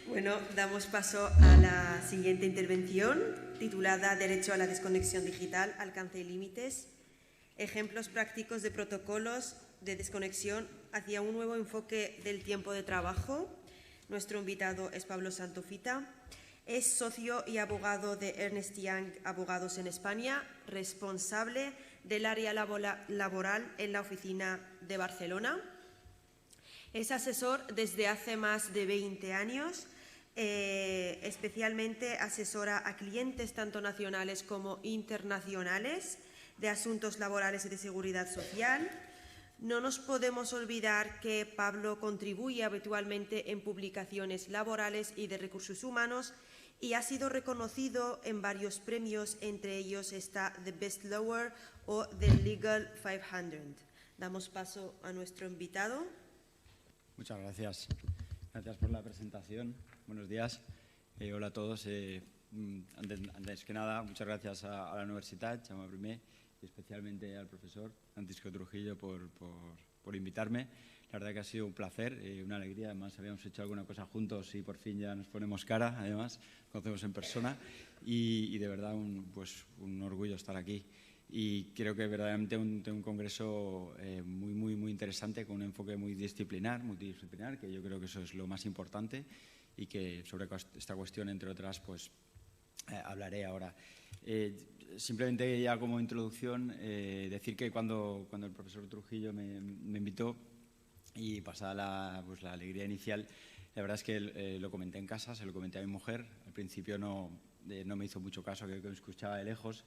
Bueno, damos paso a la siguiente intervención, titulada Derecho a la desconexión digital, alcance y límites. Ejemplos prácticos de protocolos de desconexión hacia un nuevo enfoque del tiempo de trabajo. Nuestro invitado es Pablo Santofita. Es socio y abogado de Ernst Young Abogados en España, responsable del área laboral en la oficina de Barcelona. Es asesor desde hace más de 20 años, especialmente asesora a clientes tanto nacionales como internacionales de asuntos laborales y de seguridad social. No nos podemos olvidar que Pablo contribuye habitualmente en publicaciones laborales y de recursos humanos y ha sido reconocido en varios premios, entre ellos está The Best Lawyer o The Legal 500. Damos paso a nuestro invitado. Muchas gracias. Gracias por la presentación. Buenos días. Hola a todos. Antes que nada, muchas gracias a la Universitat, Jaume I, y especialmente al profesor Francisco Trujillo por invitarme. La verdad que ha sido un placer, una alegría. Además, habíamos hecho alguna cosa juntos y por fin ya nos ponemos cara, además, conocemos en persona. Y de verdad, un orgullo estar aquí. Y creo que verdaderamente un congreso muy interesante, con un enfoque multidisciplinar, que yo creo que eso es lo más importante y que sobre esta cuestión, entre otras, pues hablaré ahora. Simplemente ya como introducción, decir que cuando el profesor Trujillo me invitó y pasada la alegría inicial, la verdad es que lo comenté en casa, se lo comenté a mi mujer. Al principio no me hizo mucho caso, que me escuchaba de lejos.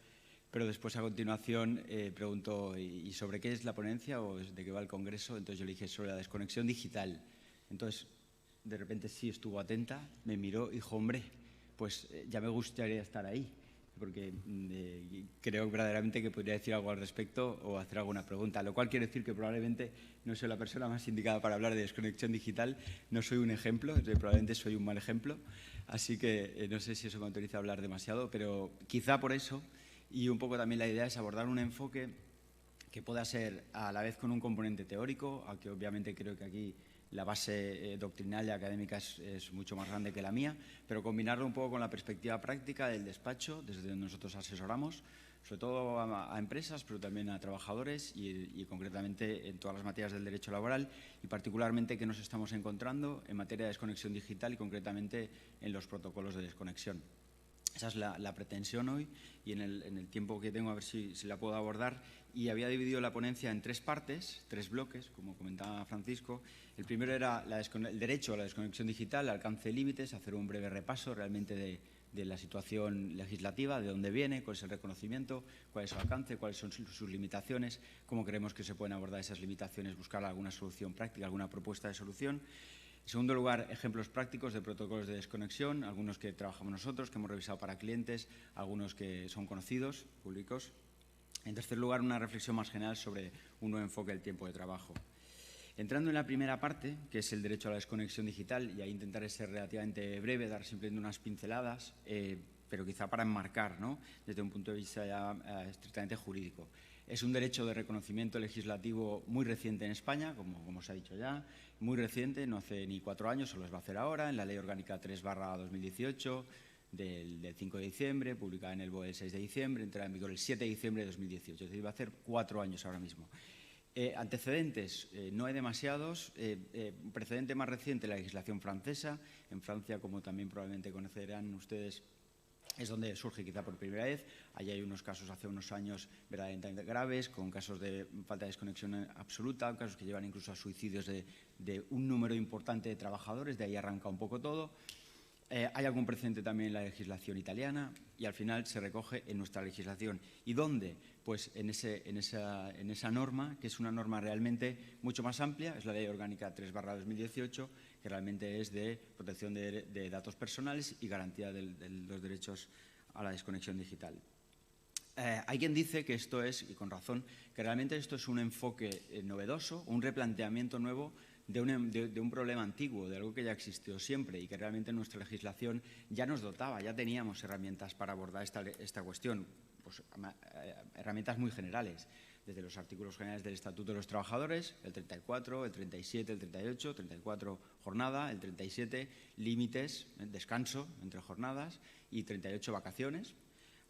Pero después, a continuación, preguntó ¿y sobre qué es la ponencia o de qué va el congreso? Entonces yo le dije sobre la desconexión digital. Entonces, de repente sí estuvo atenta, me miró y dijo, hombre, pues ya me gustaría estar ahí, porque creo verdaderamente que podría decir algo al respecto o hacer alguna pregunta, lo cual quiere decir que probablemente no soy la persona más indicada para hablar de desconexión digital, no soy un ejemplo, probablemente soy un mal ejemplo, así que no sé si eso me autoriza a hablar demasiado, pero quizá por eso. Y un poco también la idea es abordar un enfoque que pueda ser a la vez con un componente teórico, aunque obviamente creo que aquí la base doctrinal y académica es mucho más grande que la mía, pero combinarlo un poco con la perspectiva práctica del despacho, desde donde nosotros asesoramos, sobre todo a empresas, pero también a trabajadores y concretamente en todas las materias del derecho laboral y particularmente qué nos estamos encontrando en materia de desconexión digital y concretamente en los protocolos de desconexión. Esa es la pretensión hoy y en el tiempo que tengo a ver si la puedo abordar. Y había dividido la ponencia en tres partes, tres bloques, como comentaba Francisco. El primero era el derecho a la desconexión digital, alcance y límites, hacer un breve repaso realmente de la situación legislativa, de dónde viene, cuál es el reconocimiento, cuál es su alcance, cuáles son sus limitaciones, cómo creemos que se pueden abordar esas limitaciones, buscar alguna solución práctica, alguna propuesta de solución. En segundo lugar, ejemplos prácticos de protocolos de desconexión, algunos que trabajamos nosotros, que hemos revisado para clientes, algunos que son conocidos, públicos. En tercer lugar, una reflexión más general sobre un nuevo enfoque del tiempo de trabajo. Entrando en la primera parte, que es el derecho a la desconexión digital, y ahí intentaré ser relativamente breve, dar simplemente unas pinceladas, pero quizá para enmarcar, ¿no?, desde un punto de vista ya estrictamente jurídico. Es un derecho de reconocimiento legislativo muy reciente en España, como se ha dicho ya, muy reciente, no hace ni 4 años, solo los va a hacer ahora, en la Ley Orgánica 3/2018, del 5 de diciembre, publicada en el BOE el 6 de diciembre, entrará en vigor el 7 de diciembre de 2018, es decir, va a hacer 4 años ahora mismo. Antecedentes, no hay demasiados. Un precedente más reciente, la legislación francesa. En Francia, como también probablemente conocerán ustedes, es donde surge quizá por primera vez. Allí hay unos casos hace unos años verdaderamente graves, con casos de falta de desconexión absoluta, casos que llevan incluso a suicidios de un número importante de trabajadores, de ahí arranca un poco todo. Hay algún precedente también en la legislación italiana y al final se recoge en nuestra legislación. ¿Y dónde? Pues en esa norma, que es una norma realmente mucho más amplia, es la Ley Orgánica 3/2018, que realmente es de protección de datos personales y garantía de los derechos a la desconexión digital. Hay quien dice que esto es, y con razón, que realmente esto es un enfoque novedoso, un replanteamiento nuevo de un problema antiguo, de algo que ya existió siempre y que realmente nuestra legislación ya nos dotaba, ya teníamos herramientas para abordar esta cuestión, pues, herramientas muy generales. desde los artículos generales del Estatuto de los Trabajadores, el 34, el 37, el 38, 34 jornada, el 37 límites, descanso entre jornadas y 38 vacaciones,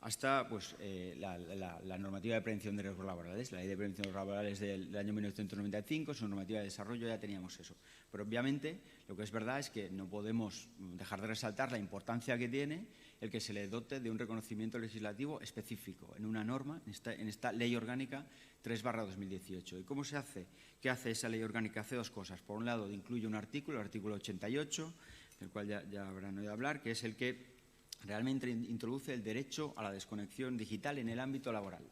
hasta pues, la normativa de prevención de riesgos laborales, la ley de prevención de riesgos laborales del año 1995, su normativa de desarrollo, ya teníamos eso. Pero obviamente lo que es verdad es que no podemos dejar de resaltar la importancia que tiene el que se le dote de un reconocimiento legislativo específico en una norma, en esta Ley Orgánica 3/2018. ¿Y cómo se hace? ¿Qué hace esa Ley Orgánica? Hace dos cosas. Por un lado, incluye un artículo, el artículo 88, del cual ya habrán oído hablar, que es el que realmente introduce el derecho a la desconexión digital en el ámbito laboral.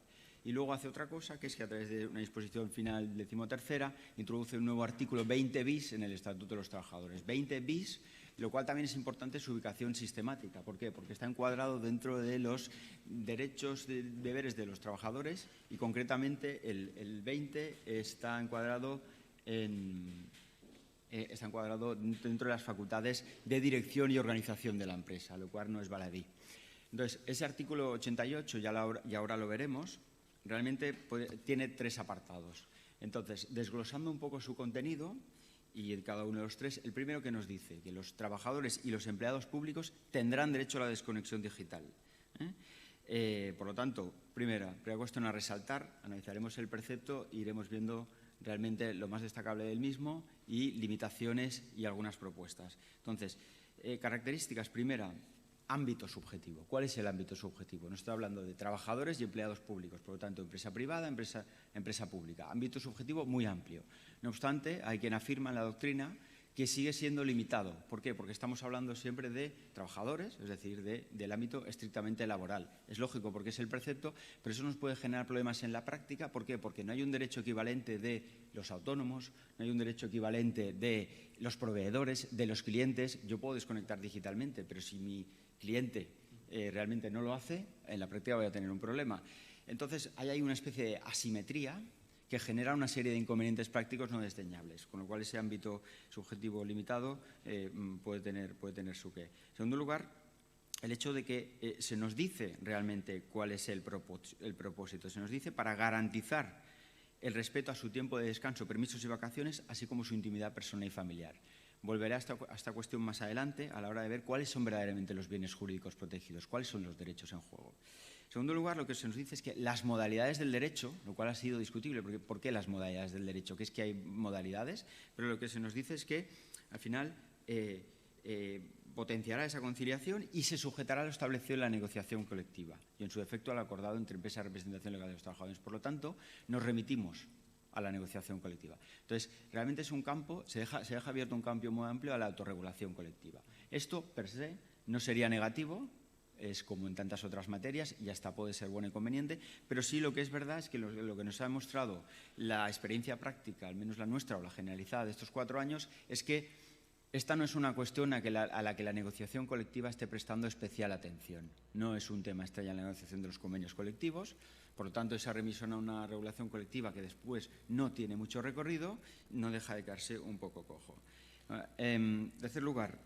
Y luego hace otra cosa, que es que a través de una disposición final 13ª introduce un nuevo artículo 20 bis en el Estatuto de los Trabajadores. 20 bis, lo cual también es importante su ubicación sistemática. ¿Por qué? Porque está encuadrado dentro de los derechos y deberes de los trabajadores y concretamente el 20 está encuadrado dentro de las facultades de dirección y organización de la empresa, lo cual no es baladí. Entonces, ese artículo 88, y ahora lo veremos, realmente tiene tres apartados. Entonces, desglosando un poco su contenido y en cada uno de los tres, el primero que nos dice que los trabajadores y los empleados públicos tendrán derecho a la desconexión digital. Por lo tanto, primera cuestión a resaltar, analizaremos el precepto e iremos viendo realmente lo más destacable del mismo y limitaciones y algunas propuestas. Entonces, características, primera, ámbito subjetivo. ¿Cuál es el ámbito subjetivo? Nos está hablando de trabajadores y empleados públicos, por lo tanto, empresa privada, empresa pública. Ámbito subjetivo muy amplio. No obstante, hay quien afirma en la doctrina que sigue siendo limitado. ¿Por qué? Porque estamos hablando siempre de trabajadores, es decir, del ámbito estrictamente laboral. Es lógico porque es el precepto, pero eso nos puede generar problemas en la práctica. ¿Por qué? Porque no hay un derecho equivalente de los autónomos, no hay un derecho equivalente de los proveedores, de los clientes. Yo puedo desconectar digitalmente, pero si mi cliente realmente no lo hace, en la práctica voy a tener un problema. Entonces, ahí hay una especie de asimetría que genera una serie de inconvenientes prácticos no desdeñables, con lo cual ese ámbito subjetivo limitado puede tener su qué. En segundo lugar, el hecho de que se nos dice realmente cuál es el propósito. Se nos dice para garantizar el respeto a su tiempo de descanso, permisos y vacaciones, así como su intimidad personal y familiar. Volveré a esta cuestión más adelante a la hora de ver cuáles son verdaderamente los bienes jurídicos protegidos, cuáles son los derechos en juego. En segundo lugar, lo que se nos dice es que las modalidades del derecho, lo cual ha sido discutible, porque ¿por qué las modalidades del derecho? Que es que hay modalidades, pero lo que se nos dice es que al final potenciará esa conciliación y se sujetará a lo establecido en la negociación colectiva y en su defecto al acordado entre empresa y representación legal de los trabajadores. Por lo tanto, nos remitimos a la negociación colectiva. Entonces, realmente es un campo, se deja abierto un campo muy amplio a la autorregulación colectiva. Esto, per se, no sería negativo, es como en tantas otras materias y hasta puede ser bueno y conveniente, pero sí lo que es verdad es que lo que nos ha demostrado la experiencia práctica, al menos la nuestra o la generalizada de estos 4 años, es que esta no es una cuestión a la que la negociación colectiva esté prestando especial atención. No es un tema estrella en la negociación de los convenios colectivos, por lo tanto, esa remisión a una regulación colectiva que después no tiene mucho recorrido, no deja de quedarse un poco cojo. En tercer lugar,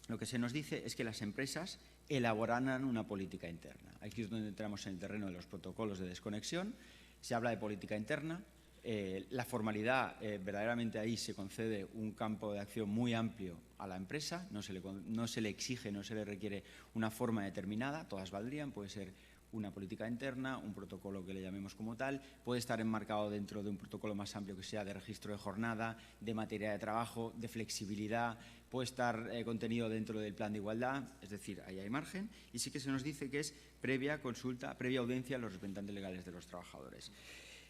lo que se nos dice es que las empresas elaborarán una política interna. Aquí es donde entramos en el terreno de los protocolos de desconexión. Se habla de política interna. La formalidad, verdaderamente ahí se concede un campo de acción muy amplio a la empresa. No se le exige, no se le requiere una forma determinada. Todas valdrían, puede ser una política interna, un protocolo que le llamemos como tal, puede estar enmarcado dentro de un protocolo más amplio que sea de registro de jornada, de materia de trabajo, de flexibilidad, puede estar contenido dentro del plan de igualdad, es decir, ahí hay margen, y sí que se nos dice que es previa consulta, previa audiencia a los representantes legales de los trabajadores.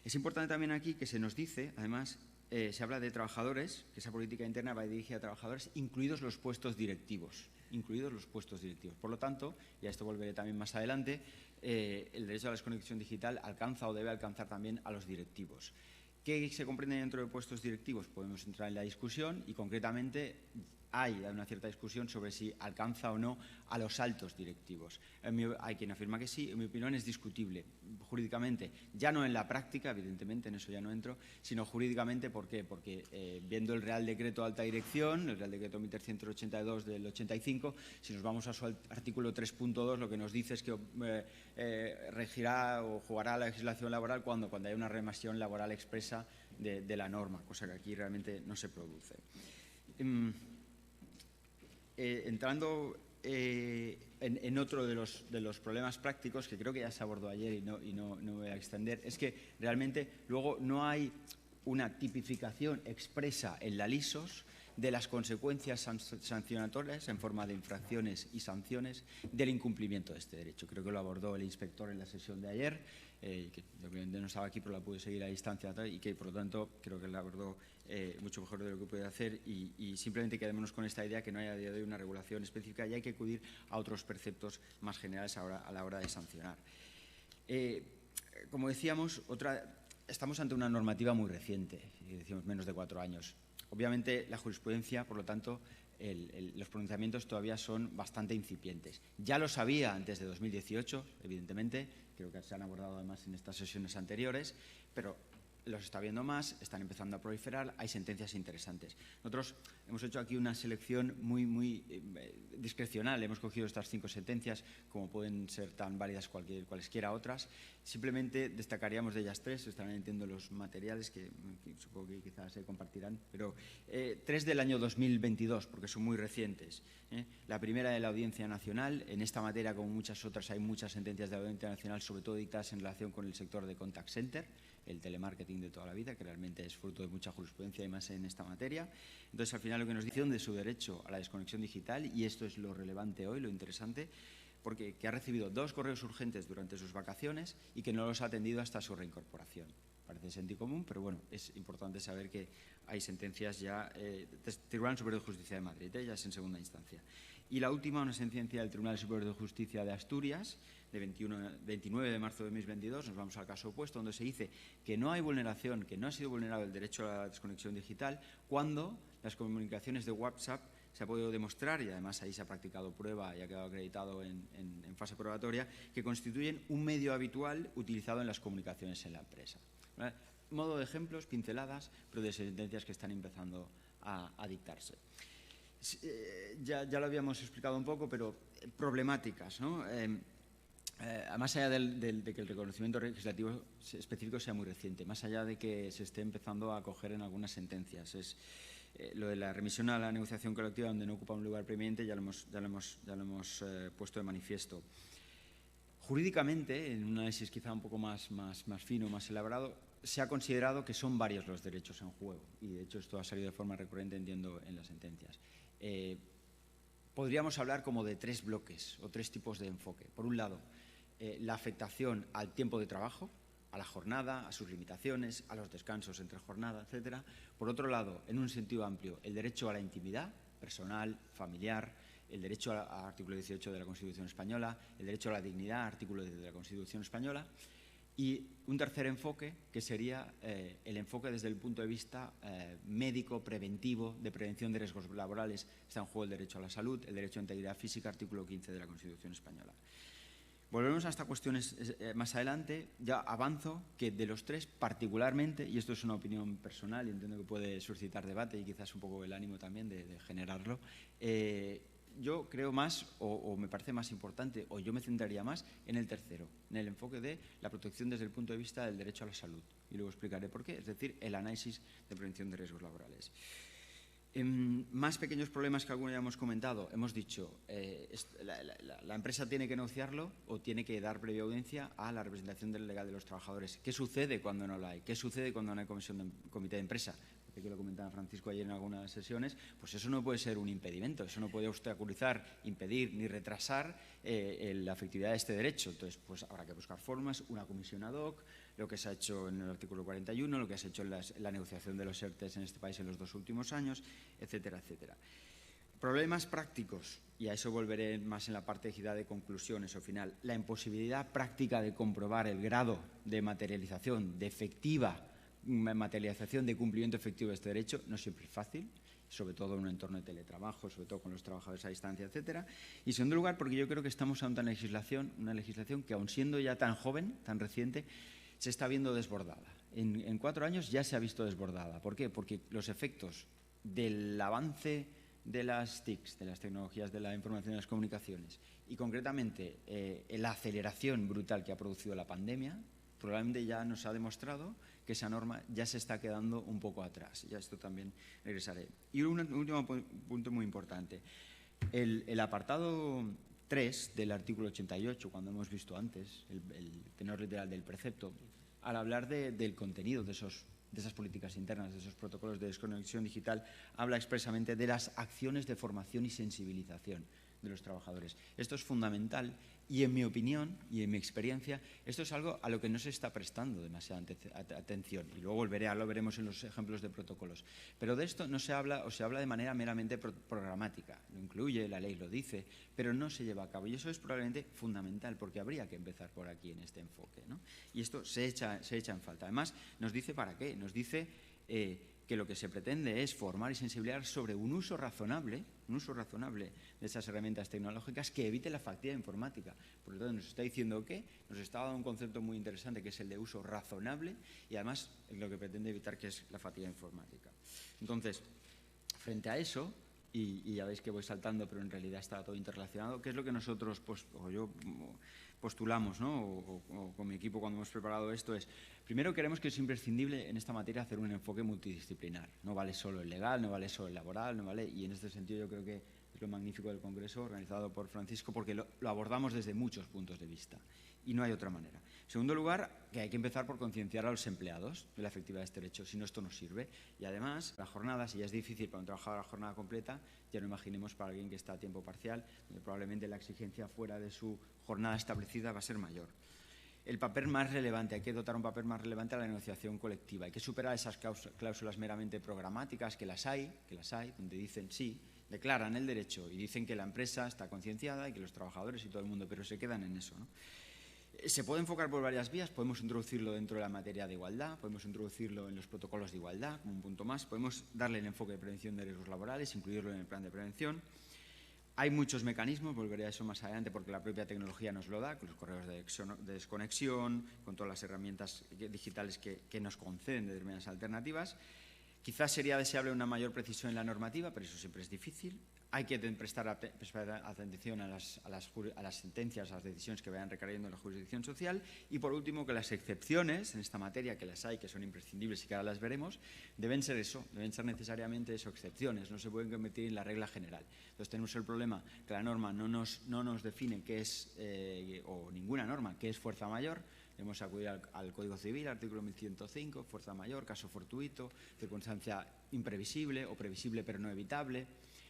Es importante también aquí que se nos dice, además, se habla de trabajadores, que esa política interna va dirigida a trabajadores, incluidos los puestos directivos. Por lo tanto, y a esto volveré también más adelante, el derecho a la desconexión digital alcanza o debe alcanzar también a los directivos. ¿Qué se comprende dentro de puestos directivos? Podemos entrar en la discusión y concretamente hay una cierta discusión sobre si alcanza o no a los altos directivos. Hay quien afirma que sí, en mi opinión es discutible jurídicamente, ya no en la práctica, evidentemente, en eso ya no entro, sino jurídicamente. ¿Por qué? Porque viendo el Real Decreto de Alta Dirección, el Real Decreto 1382 del 85, si nos vamos a su artículo 3.2, lo que nos dice es que regirá o jugará la legislación laboral cuando haya una remisión laboral expresa de la norma, cosa que aquí realmente no se produce. Entrando en otro de los problemas prácticos, que creo que ya se abordó ayer y no me voy a extender, es que realmente luego no hay una tipificación expresa en la LISOS de las consecuencias sancionatorias en forma de infracciones y sanciones del incumplimiento de este derecho. Creo que lo abordó el inspector en la sesión de ayer, que obviamente no estaba aquí, pero la pude seguir a distancia, y que, por lo tanto, creo que la abordó mucho mejor de lo que puede hacer, y simplemente quedémonos con esta idea que no hay a día de hoy una regulación específica y hay que acudir a otros preceptos más generales a la hora de sancionar. Como decíamos, estamos ante una normativa muy reciente, decimos menos de 4 años. Obviamente, la jurisprudencia, por lo tanto, los pronunciamientos todavía son bastante incipientes. Ya lo sabía antes de 2018, evidentemente, creo que se han abordado además en estas sesiones anteriores, pero los está viendo más, están empezando a proliferar, hay sentencias interesantes. Nosotros hemos hecho aquí una selección muy discrecional, hemos cogido estas 5 sentencias, como pueden ser tan válidas cualesquiera otras. Simplemente destacaríamos de ellas 3, estarán entiendo los materiales que supongo que quizás se compartirán, pero 3 del año 2022, porque son muy recientes. La primera de la Audiencia Nacional. En esta materia, como muchas otras, hay muchas sentencias de la Audiencia Nacional, sobre todo dictadas en relación con el sector de contact center, el telemarketing de toda la vida, que realmente es fruto de mucha jurisprudencia y más en esta materia. Entonces, al final, lo que nos dice de su derecho a la desconexión digital, y esto es lo relevante hoy, lo interesante, porque ha recibido 2 correos urgentes durante sus vacaciones y que no los ha atendido hasta su reincorporación. Parece sentido común, pero bueno, es importante saber que hay sentencias ya del Tribunal Superior de Justicia de Madrid, ya es en segunda instancia. Y la última, una sentencia del Tribunal Superior de Justicia de Asturias, de 29 de marzo de 2022, nos vamos al caso opuesto, donde se dice que no hay vulneración, que no ha sido vulnerado el derecho a la desconexión digital cuando las comunicaciones de WhatsApp se ha podido demostrar, y además ahí se ha practicado prueba y ha quedado acreditado en fase probatoria, que constituyen un medio habitual utilizado en las comunicaciones en la empresa. ¿Vale? Modo de ejemplos, pinceladas, pero de sentencias que están empezando a dictarse. Ya lo habíamos explicado un poco, pero problemáticas, ¿no? Más allá de que el reconocimiento legislativo específico sea muy reciente, más allá de que se esté empezando a acoger en algunas sentencias, es lo de la remisión a la negociación colectiva, donde no ocupa un lugar preeminente, ya lo hemos puesto de manifiesto. Jurídicamente, en un análisis quizá un poco más fino, más elaborado, se ha considerado que son varios los derechos en juego, y de hecho esto ha salido de forma recurrente, entiendo, en las sentencias. Podríamos hablar como de 3 bloques o 3 tipos de enfoque. Por un lado, la afectación al tiempo de trabajo, a la jornada, a sus limitaciones, a los descansos entre jornada, etcétera. Por otro lado, en un sentido amplio, el derecho a la intimidad personal, familiar, el derecho al artículo 18 de la Constitución española, el derecho a la dignidad, artículo 10 de la Constitución española, y un tercer enfoque, que sería el enfoque desde el punto de vista médico, preventivo, de prevención de riesgos laborales. Está en juego el derecho a la salud, el derecho a integridad física, artículo 15 de la Constitución española. Volveremos a estas cuestiones más adelante. Ya avanzo que de los 3, particularmente, y esto es una opinión personal y entiendo que puede suscitar debate y quizás un poco el ánimo también de generarlo, yo creo más, o me parece más importante, o yo me centraría más en el tercero, en el enfoque de la protección desde el punto de vista del derecho a la salud. Y luego explicaré por qué, es decir, el análisis de prevención de riesgos laborales. Más pequeños problemas que algunos ya hemos comentado. Hemos dicho, la empresa tiene que negociarlo o tiene que dar previa audiencia a la representación legal de los trabajadores. ¿Qué sucede cuando no la hay? ¿Qué sucede cuando no hay comité de empresa? Que lo comentaba Francisco ayer en algunas sesiones, pues eso no puede ser un impedimento, eso no puede obstaculizar, impedir ni retrasar la efectividad de este derecho. Entonces, pues habrá que buscar formas, una comisión ad hoc, lo que se ha hecho en el artículo 41, lo que se ha hecho en la negociación de los ERTEs en este país en los 2 últimos años, etcétera, etcétera. Problemas prácticos, y a eso volveré más en la parte de conclusiones o final. La imposibilidad práctica de comprobar el grado de materialización, de efectiva materialización de cumplimiento efectivo de este derecho no siempre es fácil, sobre todo en un entorno de teletrabajo, sobre todo con los trabajadores a distancia, etcétera. Y en segundo lugar, porque yo creo que estamos ante una legislación que, aun siendo ya tan joven, tan reciente, se está viendo desbordada. En 4 años ya se ha visto desbordada. ¿Por qué? Porque los efectos del avance de las TICs, de las tecnologías de la información y las comunicaciones, y concretamente la aceleración brutal que ha producido la pandemia, probablemente ya nos ha demostrado que esa norma ya se está quedando un poco atrás. Ya esto también regresaré. Y un último punto muy importante. El apartado 3 del artículo 88, cuando hemos visto antes el tenor literal del precepto, al hablar del contenido de esas políticas internas, de esos protocolos de desconexión digital, habla expresamente de las acciones de formación y sensibilización de los trabajadores. Esto es fundamental y, en mi opinión y en mi experiencia, esto es algo a lo que no se está prestando demasiada atención. Y luego lo veremos en los ejemplos de protocolos. Pero de esto no se habla, o se habla de manera meramente programática. Lo incluye, la ley lo dice, pero no se lleva a cabo. Y eso es probablemente fundamental, porque habría que empezar por aquí en este enfoque, ¿no? Y esto se echa en falta. Además, nos dice para qué. Nos dice que lo que se pretende es formar y sensibilizar sobre un uso razonable de esas herramientas tecnológicas que evite la fatiga informática. Por lo tanto, nos está diciendo que nos está dando un concepto muy interesante, que es el de uso razonable, y además lo que pretende evitar, que es la fatiga informática. Entonces, frente a eso, y ya veis que voy saltando, pero en realidad está todo interrelacionado, ¿qué es lo que nosotros, postulamos, ¿no? o con mi equipo cuando hemos preparado esto? Primero, queremos que es imprescindible en esta materia hacer un enfoque multidisciplinar. No vale solo el legal, no vale solo el laboral, no vale, y en este sentido yo creo que es lo magnífico del Congreso organizado por Francisco, porque lo abordamos desde muchos puntos de vista y no hay otra manera. En segundo lugar, que hay que empezar por concienciar a los empleados de la efectividad de este derecho, si no, esto no sirve. Y además, la jornada, si ya es difícil para un trabajador la jornada completa, ya no imaginemos para alguien que está a tiempo parcial, donde probablemente la exigencia fuera de su jornada establecida va a ser mayor. El papel más relevante, hay que dotar un papel más relevante a la negociación colectiva. Hay que superar esas cláusulas meramente programáticas, que las hay, donde dicen sí, declaran el derecho y dicen que la empresa está concienciada y que los trabajadores y todo el mundo, pero se quedan en eso, ¿no? Se puede enfocar por varias vías. Podemos introducirlo dentro de la materia de igualdad, podemos introducirlo en los protocolos de igualdad como un punto más, podemos darle el enfoque de prevención de riesgos laborales, incluirlo en el plan de prevención. Hay muchos mecanismos, volveré a eso más adelante porque la propia tecnología nos lo da, con los correos de desconexión, con todas las herramientas digitales que nos conceden determinadas alternativas. Quizás sería deseable una mayor precisión en la normativa, pero eso siempre es difícil. Hay que prestar atención a las sentencias, a las decisiones que vayan recayendo en la jurisdicción social. Y, por último, que las excepciones en esta materia, que las hay, que son imprescindibles y que ahora las veremos, deben ser necesariamente excepciones, no se pueden convertir en la regla general. Entonces tenemos el problema que la norma no nos define qué es, o ninguna norma, qué es fuerza mayor. Debemos acudir al Código Civil, artículo 1105, fuerza mayor, caso fortuito, circunstancia imprevisible o previsible pero no evitable.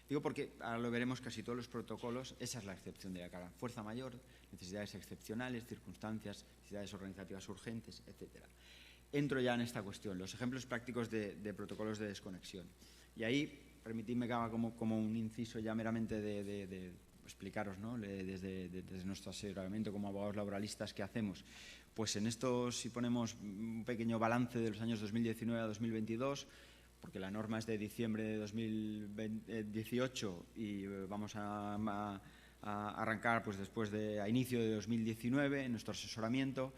Digo porque, ahora lo veremos, casi todos los protocolos, esa es la excepción de la cara. Fuerza mayor, necesidades excepcionales, circunstancias, necesidades organizativas urgentes, etc. Entro ya en esta cuestión, los ejemplos prácticos de protocolos de desconexión. Y ahí, permitidme que haga como un inciso ya meramente de explicaros, ¿no? desde nuestro asesoramiento como abogados laboralistas, ¿qué hacemos? Pues en esto, si ponemos un pequeño balance de los años 2019 a 2022, porque la norma es de diciembre de 2018 y vamos a arrancar pues después a inicio de 2019 en nuestro asesoramiento.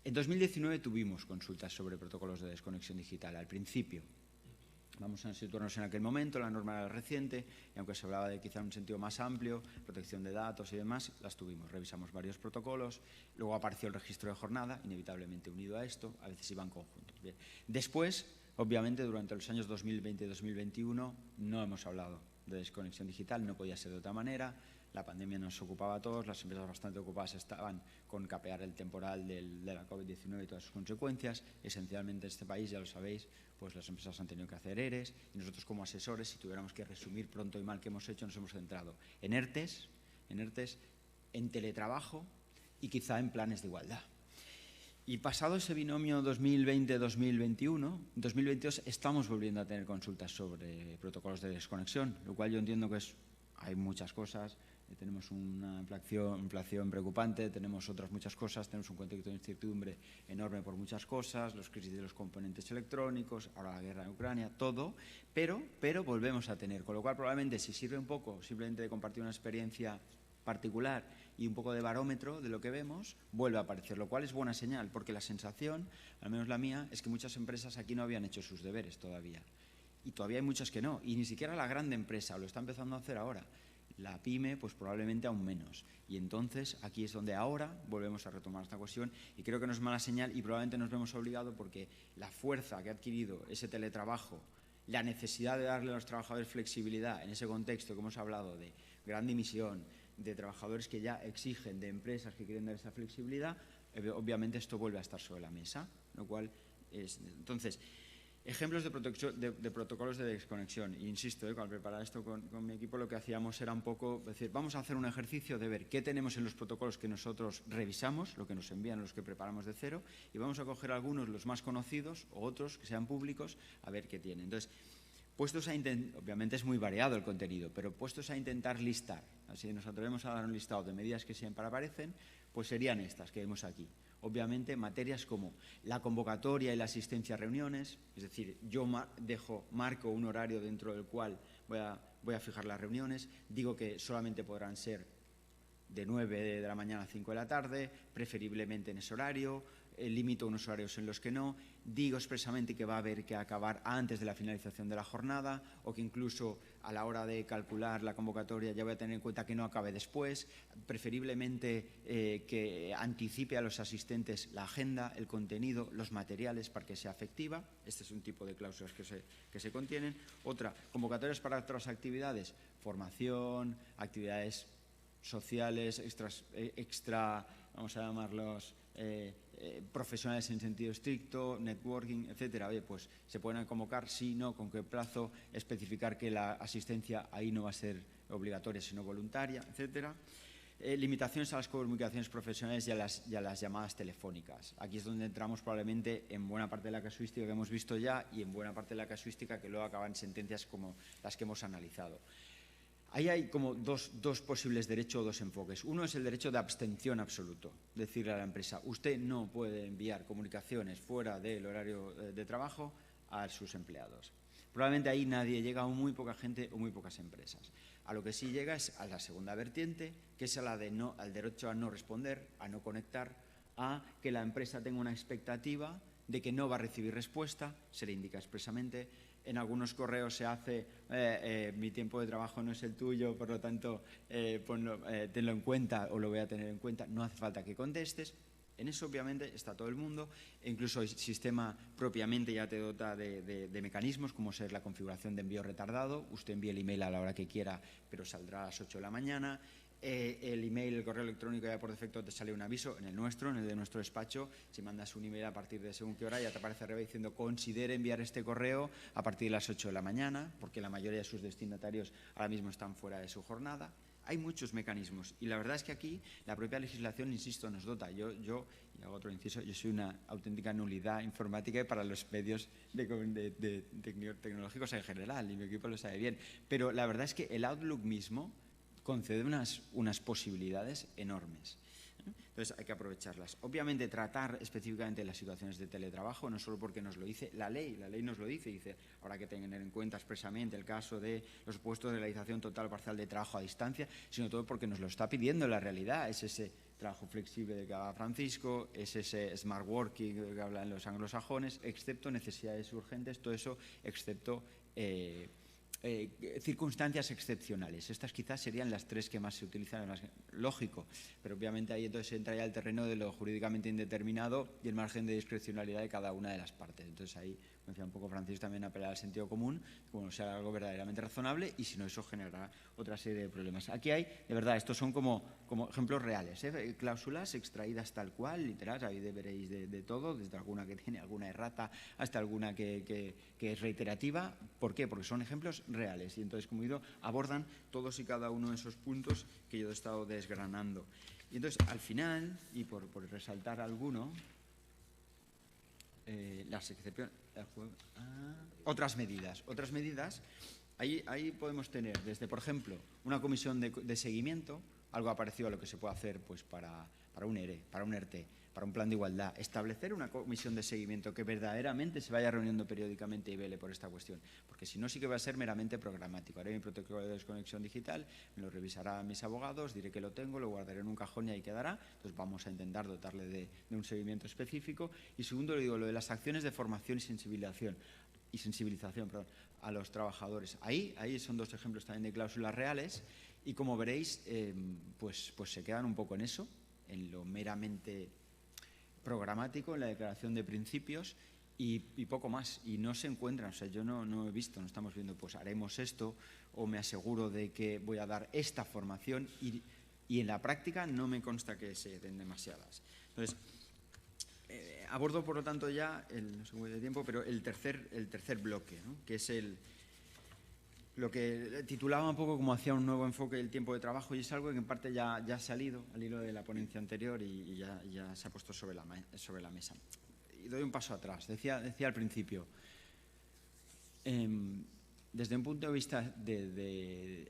En 2019 tuvimos consultas sobre protocolos de desconexión digital al principio. Vamos a situarnos en aquel momento, la norma era reciente y aunque se hablaba de quizá un sentido más amplio, protección de datos y demás, las tuvimos. Revisamos varios protocolos, luego apareció el registro de jornada, inevitablemente unido a esto, a veces iban conjuntos. Bien. Después, obviamente, durante los años 2020 y 2021 no hemos hablado de desconexión digital, no podía ser de otra manera. La pandemia nos ocupaba a todos, las empresas bastante ocupadas estaban con capear el temporal de la COVID-19 y todas sus consecuencias. Esencialmente en este país, ya lo sabéis, pues las empresas han tenido que hacer ERES y nosotros como asesores, si tuviéramos que resumir pronto y mal qué hemos hecho, nos hemos centrado en ERTES, en teletrabajo y quizá en planes de igualdad. Y pasado ese binomio 2020-2021, en 2022 estamos volviendo a tener consultas sobre protocolos de desconexión, lo cual yo entiendo que es hay muchas cosas. Tenemos una inflación preocupante, tenemos otras muchas cosas, tenemos un contexto de incertidumbre enorme por muchas cosas, los crisis de los componentes electrónicos, ahora la guerra en Ucrania, todo, pero volvemos a tener. Con lo cual, probablemente, si sirve un poco simplemente de compartir una experiencia particular y un poco de barómetro de lo que vemos, vuelve a aparecer, lo cual es buena señal, porque la sensación, al menos la mía, es que muchas empresas aquí no habían hecho sus deberes todavía. Y todavía hay muchas que no, y ni siquiera la grande empresa lo está empezando a hacer ahora. La pyme, pues probablemente aún menos. Y entonces aquí es donde ahora volvemos a retomar esta cuestión y creo que no es mala señal y probablemente nos vemos obligados porque la fuerza que ha adquirido ese teletrabajo, la necesidad de darle a los trabajadores flexibilidad en ese contexto que hemos hablado de gran dimisión, de trabajadores que ya exigen, de empresas que quieren dar esa flexibilidad, obviamente esto vuelve a estar sobre la mesa, lo cual es... Entonces, ejemplos de protocolos de desconexión. Insisto, al preparar esto con mi equipo lo que hacíamos era un poco decir, vamos a hacer un ejercicio de ver qué tenemos en los protocolos que nosotros revisamos, lo que nos envían, los que preparamos de cero, y vamos a coger algunos, los más conocidos, o otros que sean públicos, a ver qué tienen. Entonces, puestos a intentar, obviamente es muy variado el contenido, pero puestos a intentar listar, así nos atrevemos a dar un listado de medidas que siempre aparecen, pues serían estas que vemos aquí. Obviamente, materias como la convocatoria y la asistencia a reuniones, es decir, yo marco un horario dentro del cual voy a fijar las reuniones, digo que solamente podrán ser de 9 de la mañana a 5 de la tarde, preferiblemente en ese horario, limito unos horarios en los que no, digo expresamente que va a haber que acabar antes de la finalización de la jornada o que incluso a la hora de calcular la convocatoria ya voy a tener en cuenta que no acabe después, preferiblemente que anticipe a los asistentes la agenda, el contenido, los materiales para que sea efectiva. Este es un tipo de cláusulas que se contienen. Otra, convocatorias para otras actividades, formación, actividades sociales, vamos a llamarlos, profesionales en sentido estricto, networking, etcétera. Oye, pues se pueden convocar, sí, no, con qué plazo, especificar que la asistencia ahí no va a ser obligatoria, sino voluntaria, etcétera. Limitaciones a las comunicaciones profesionales y a las llamadas telefónicas. Aquí es donde entramos probablemente en buena parte de la casuística que hemos visto ya y en buena parte de la casuística que luego acaban sentencias como las que hemos analizado. Ahí hay como dos posibles derechos o dos enfoques. Uno es el derecho de abstención absoluto. Decirle a la empresa, usted no puede enviar comunicaciones fuera del horario de trabajo a sus empleados. Probablemente ahí nadie llega, o muy poca gente o muy pocas empresas. A lo que sí llega es a la segunda vertiente, que es a la de al derecho a no responder, a no conectar, a que la empresa tenga una expectativa de que no va a recibir respuesta, se le indica expresamente. En algunos correos se hace, mi tiempo de trabajo no es el tuyo, por lo tanto, tenlo en cuenta o lo voy a tener en cuenta, no hace falta que contestes. En eso, obviamente, está todo el mundo, e incluso el sistema propiamente ya te dota de mecanismos, como ser la configuración de envío retardado. Usted envía el email a la hora que quiera, pero saldrá a las 8 de la mañana. El email, el correo electrónico ya por defecto te sale un aviso, en el nuestro, en el de nuestro despacho, si mandas un email a partir de según qué hora ya te aparece arriba diciendo considere enviar este correo a partir de las 8 de la mañana, porque la mayoría de sus destinatarios ahora mismo están fuera de su jornada. Hay muchos mecanismos y la verdad es que aquí la propia legislación, insisto, nos dota. Yo y hago otro inciso, yo soy una auténtica nulidad informática para los medios tecnológicos en general y mi equipo lo sabe bien, pero la verdad es que el Outlook mismo concede unas posibilidades enormes. Entonces hay que aprovecharlas. Obviamente tratar específicamente las situaciones de teletrabajo, no solo porque nos lo dice la ley nos lo dice, habrá que tener en cuenta expresamente el caso de los supuestos de realización total o parcial de trabajo a distancia, sino todo porque nos lo está pidiendo la realidad, es ese trabajo flexible del que habla Francisco, es ese smart working del que hablan los anglosajones, excepto necesidades urgentes, todo eso excepto circunstancias excepcionales. Estas quizás serían las tres que más se utilizan, más lógico, pero obviamente ahí entonces entra ya el terreno de lo jurídicamente indeterminado y el margen de discrecionalidad de cada una de las partes. Entonces ahí, como decía un poco Francisco, también apelar al sentido común, como sea algo verdaderamente razonable y si no eso generará otra serie de problemas. Aquí hay, de verdad, estos son como ejemplos reales, cláusulas extraídas tal cual, literal, ahí veréis de todo, desde alguna que tiene alguna errata hasta alguna que es reiterativa. ¿Por qué? Porque son ejemplos reales y entonces, como he dicho, abordan todos y cada uno de esos puntos que yo he estado desgranando. Y entonces, al final, y por resaltar alguno, las excepciones, otras medidas ahí podemos tener desde, por ejemplo, una comisión de seguimiento, algo parecido a lo que se puede hacer pues, para un ERE, para un ERTE, para un plan de igualdad, establecer una comisión de seguimiento que verdaderamente se vaya reuniendo periódicamente y vele por esta cuestión, porque si no sí que va a ser meramente programático. Haré mi protocolo de desconexión digital, me lo revisarán mis abogados, diré que lo tengo, lo guardaré en un cajón y ahí quedará. Entonces vamos a intentar dotarle de un seguimiento específico. Y segundo, le digo, lo de las acciones de formación y sensibilización a los trabajadores. Ahí son dos ejemplos también de cláusulas reales y como veréis, pues se quedan un poco en eso, en lo meramente programático, en la declaración de principios y poco más. Y no se encuentran, o sea, yo no he visto, no estamos viendo, pues haremos esto o me aseguro de que voy a dar esta formación y en la práctica no me consta que se den demasiadas. Entonces, abordo, por lo tanto, ya, no sé muy de tiempo, pero el tercer bloque, ¿no? Que es lo que titulaba un poco como hacía un nuevo enfoque del tiempo de trabajo, y es algo que en parte ya ha salido al hilo de la ponencia anterior y ya se ha puesto sobre la mesa. Y doy un paso atrás. Decía al principio, desde un punto de vista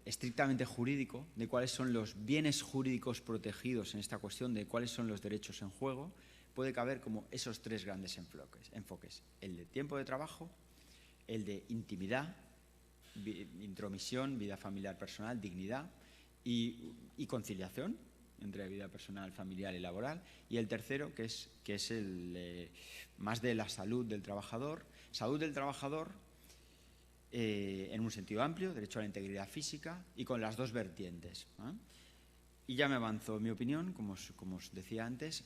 estrictamente jurídico, de cuáles son los bienes jurídicos protegidos en esta cuestión, de cuáles son los derechos en juego, puede caber como esos tres grandes enfoques. El de tiempo de trabajo, el de intimidad, intromisión, vida familiar personal, dignidad y conciliación entre vida personal, familiar y laboral. Y el tercero, que es el más de la salud del trabajador. Salud del trabajador en un sentido amplio, derecho a la integridad física y con las dos vertientes, ¿eh? Y ya me avanzo mi opinión, como os decía antes.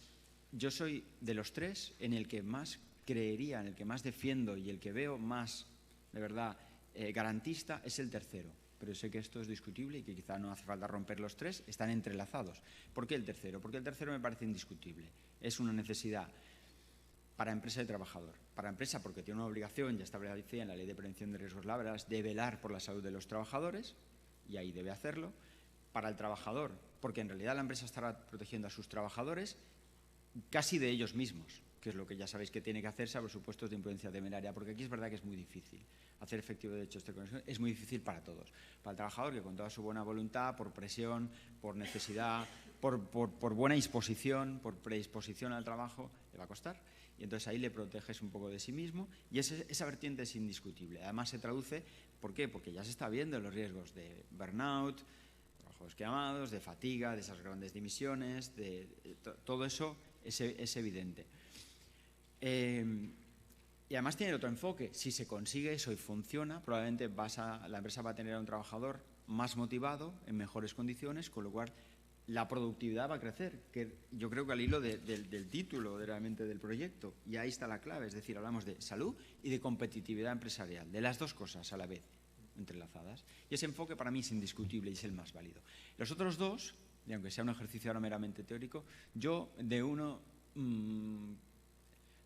Yo soy de los tres en el que más creería, en el que más defiendo y el que veo más, de verdad, garantista es el tercero, pero sé que esto es discutible y que quizá no hace falta romper los tres, están entrelazados. ¿Por qué el tercero? Porque el tercero me parece indiscutible. Es una necesidad para empresa y trabajador. Para empresa porque tiene una obligación, ya establecida en la Ley de Prevención de Riesgos Laborales, de velar por la salud de los trabajadores, y ahí debe hacerlo. Para el trabajador, porque en realidad la empresa estará protegiendo a sus trabajadores casi de ellos mismos, que es lo que ya sabéis que tiene que hacerse a los supuestos de imprudencia temeraria, porque aquí es verdad que es muy difícil hacer efectivo derechos de conexión, es muy difícil para todos. Para el trabajador, que con toda su buena voluntad, por presión, por necesidad, por buena disposición, por predisposición al trabajo, le va a costar. Y entonces ahí le proteges un poco de sí mismo y esa vertiente es indiscutible. Además se traduce, ¿por qué? Porque ya se está viendo los riesgos de burnout, trabajos quemados, de fatiga, de esas grandes dimisiones, todo eso es evidente. Y además tiene otro enfoque. Si se consigue eso y funciona, probablemente la empresa va a tener a un trabajador más motivado, en mejores condiciones, con lo cual la productividad va a crecer, que yo creo que al hilo del título realmente del proyecto, y ahí está la clave, es decir, hablamos de salud y de competitividad empresarial, de las dos cosas a la vez, entrelazadas. Y ese enfoque para mí es indiscutible y es el más válido. Los otros dos, y aunque sea un ejercicio ahora meramente teórico, yo de uno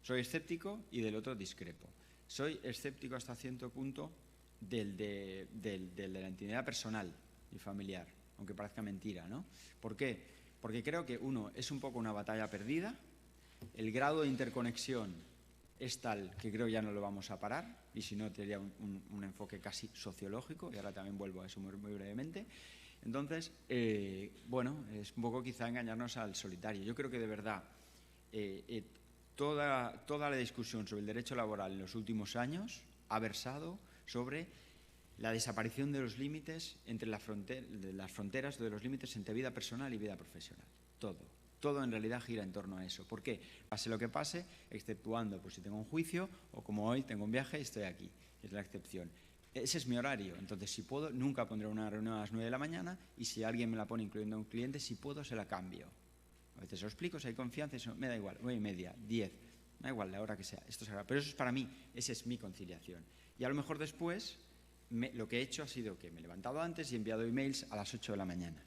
soy escéptico y del otro discrepo. Soy escéptico hasta cierto punto del de la intimidad personal y familiar, aunque parezca mentira, ¿no? ¿Por qué? Porque creo que uno es un poco una batalla perdida, el grado de interconexión es tal que creo ya no lo vamos a parar, y si no tendría un enfoque casi sociológico, y ahora también vuelvo a eso muy brevemente. Entonces, bueno, es un poco quizá engañarnos al solitario. Yo creo que de verdad toda la discusión sobre el derecho laboral en los últimos años ha versado sobre la desaparición de los límites entre las fronteras de los límites entre vida personal y vida profesional. Todo en realidad gira en torno a eso. ¿Por qué? Pase lo que pase, exceptuando pues si tengo un juicio o como hoy tengo un viaje y estoy aquí, es la excepción. Ese es mi horario, entonces si puedo, nunca pondré una reunión a las 9 de la mañana y si alguien me la pone incluyendo a un cliente, si puedo se la cambio. A veces lo explico, si hay confianza, eso me da igual, 9:30, 10, me da igual la hora que sea, esto será. Pero eso es para mí, esa es mi conciliación. Y a lo mejor después lo que he hecho ha sido que me he levantado antes y he enviado emails a las 8 de la mañana.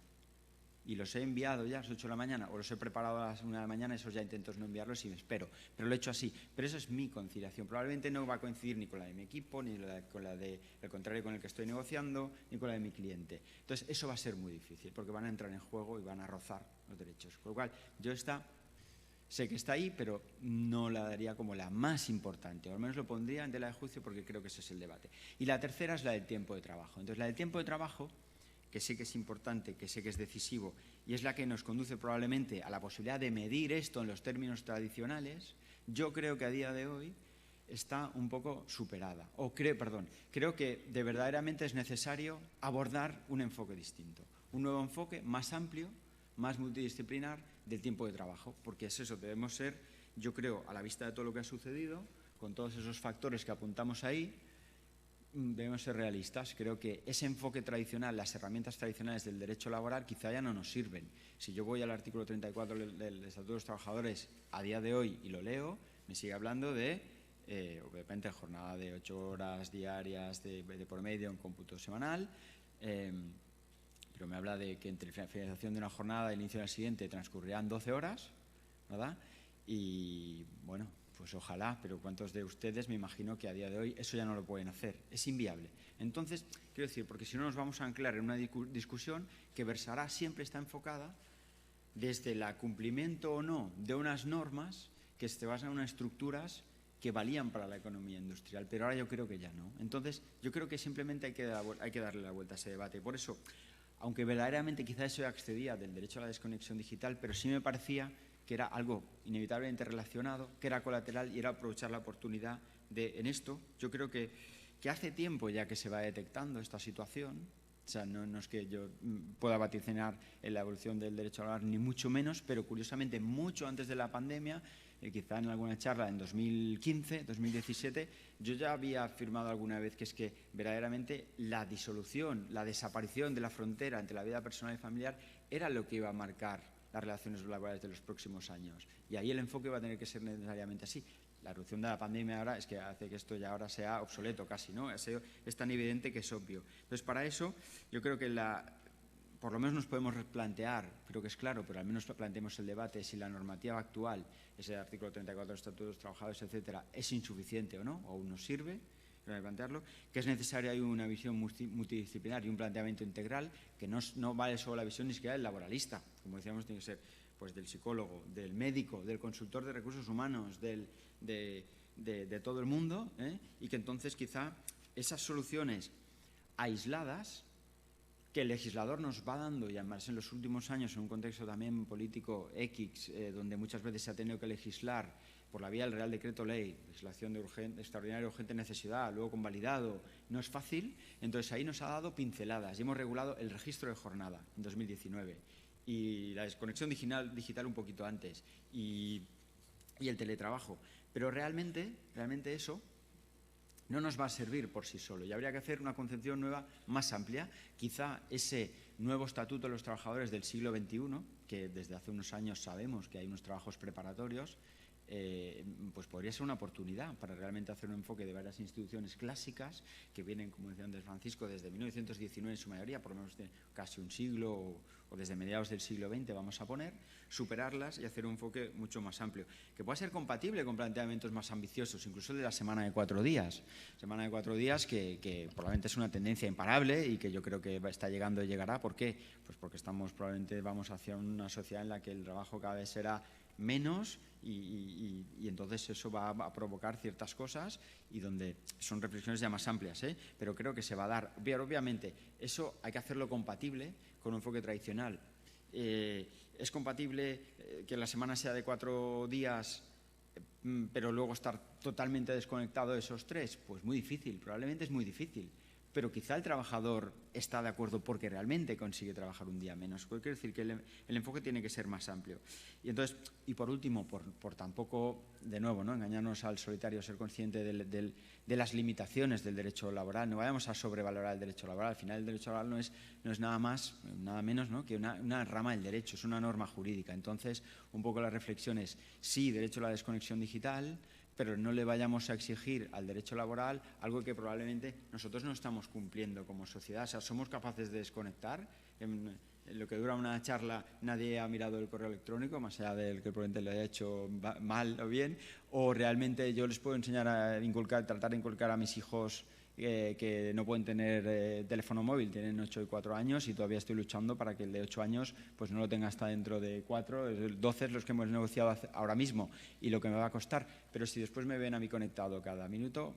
Y los he enviado ya a las 8 de la mañana o los he preparado a las 1 de la mañana, esos ya intento no enviarlos y me espero. Pero lo he hecho así. Pero eso es mi conciliación. Probablemente no va a coincidir ni con la de mi equipo, ni con la del contrario con el que estoy negociando, ni con la de mi cliente. Entonces eso va a ser muy difícil porque van a entrar en juego y van a rozar los derechos. Con lo cual yo esta Sé que está ahí, pero no la daría como la más importante, o al menos lo pondría en tela de juicio porque creo que ese es el debate. Y la tercera es la del tiempo de trabajo. Entonces, la del tiempo de trabajo, que sé que es importante, que sé que es decisivo, y es la que nos conduce probablemente a la posibilidad de medir esto en los términos tradicionales, yo creo que a día de hoy está un poco superada. Creo que de verdaderamente es necesario abordar un enfoque distinto, un nuevo enfoque más amplio, más multidisciplinar del tiempo de trabajo, porque es eso, debemos ser, yo creo, a la vista de todo lo que ha sucedido, con todos esos factores que apuntamos ahí, debemos ser realistas. Creo que ese enfoque tradicional, las herramientas tradicionales del derecho laboral quizá ya no nos sirven. Si yo voy al artículo 34 del Estatuto de los Trabajadores a día de hoy y lo leo, me sigue hablando de, obviamente, jornada de 8 horas diarias de por medio en cómputo semanal, pero me habla de que entre la finalización de una jornada y el inicio de la siguiente transcurrirán 12 horas, ¿verdad? Y bueno, pues ojalá, pero ¿cuántos de ustedes me imagino que a día de hoy eso ya no lo pueden hacer? Es inviable. Entonces, quiero decir, porque si no nos vamos a anclar en una discusión que versará, siempre está enfocada desde el cumplimiento o no de unas normas que se basan en unas estructuras que valían para la economía industrial, pero ahora yo creo que ya no. Entonces, yo creo que simplemente hay que darle la vuelta a ese debate. Por eso, aunque verdaderamente quizá eso excedía del derecho a la desconexión digital, pero sí me parecía que era algo inevitablemente relacionado, que era colateral y era aprovechar la oportunidad en esto. Yo creo que hace tiempo ya que se va detectando esta situación, o sea, no es que yo pueda vaticinar en la evolución del derecho laboral, ni mucho menos, pero curiosamente mucho antes de la pandemia, quizá en alguna charla en 2015, 2017, yo ya había afirmado alguna vez que es que verdaderamente la disolución, la desaparición de la frontera entre la vida personal y familiar era lo que iba a marcar las relaciones laborales de los próximos años. Y ahí el enfoque va a tener que ser necesariamente así. La erupción de la pandemia ahora es que hace que esto ya ahora sea obsoleto casi, ¿no? Es tan evidente que es obvio. Entonces, para eso, yo creo que por lo menos nos podemos replantear, creo que es claro, pero al menos planteemos el debate si la normativa actual, ese artículo 34 del Estatuto de los Trabajadores, etcétera, es insuficiente o no, o aún nos sirve, plantearlo, que es necesaria una visión multidisciplinar y un planteamiento integral, que no vale solo la visión ni siquiera del laboralista, como decíamos, tiene que ser pues del psicólogo, del médico, del consultor de recursos humanos, de todo el mundo, y que entonces quizá esas soluciones aisladas que el legislador nos va dando, y además en los últimos años en un contexto también político X, donde muchas veces se ha tenido que legislar por la vía del Real Decreto Ley, legislación de extraordinaria urgente necesidad, luego convalidado, no es fácil, entonces ahí nos ha dado pinceladas y hemos regulado el registro de jornada en 2019 y la desconexión digital un poquito antes y el teletrabajo, pero realmente eso no nos va a servir por sí solo y habría que hacer una concepción nueva más amplia, quizá ese nuevo estatuto de los trabajadores del siglo XXI, que desde hace unos años sabemos que hay unos trabajos preparatorios, pues podría ser una oportunidad para realmente hacer un enfoque de varias instituciones clásicas que vienen, como decía antes Francisco, desde 1919 en su mayoría, por lo menos de casi un siglo o desde mediados del siglo XX vamos a poner, superarlas y hacer un enfoque mucho más amplio, que pueda ser compatible con planteamientos más ambiciosos, incluso de la semana de 4 días. Semana de 4 días que probablemente es una tendencia imparable y que yo creo que está llegando y llegará. ¿Por qué? Pues porque probablemente vamos hacia una sociedad en la que el trabajo cada vez será menos y entonces eso va a provocar ciertas cosas y donde son reflexiones ya más amplias, pero creo que se va a dar. Obviamente, eso hay que hacerlo compatible con un enfoque tradicional. ¿Es compatible que la semana sea de 4 días pero luego estar totalmente desconectado de esos 3? Pues muy difícil, probablemente es muy difícil. Pero quizá el trabajador está de acuerdo porque realmente consigue trabajar un día menos. Quiero decir que el enfoque tiene que ser más amplio. Y por último, por tampoco, de nuevo, ¿no?, engañarnos al solitario, ser consciente de las limitaciones del derecho laboral. No vayamos a sobrevalorar el derecho laboral. Al final el derecho laboral no es nada más, nada menos, ¿no?, que una rama del derecho, es una norma jurídica. Entonces, un poco la reflexión es, sí, derecho a la desconexión digital, pero no le vayamos a exigir al derecho laboral algo que probablemente nosotros no estamos cumpliendo como sociedad. O sea, ¿somos capaces de desconectar? En lo que dura una charla nadie ha mirado el correo electrónico, más allá del que probablemente lo haya hecho mal o bien, o realmente yo les puedo enseñar a tratar de inculcar a mis hijos que no pueden tener teléfono móvil, tienen 8 y 4 años y todavía estoy luchando para que el de 8 años pues no lo tenga hasta dentro de 4, 12 es los que hemos negociado ahora mismo y lo que me va a costar, pero si después me ven a mí conectado cada minuto,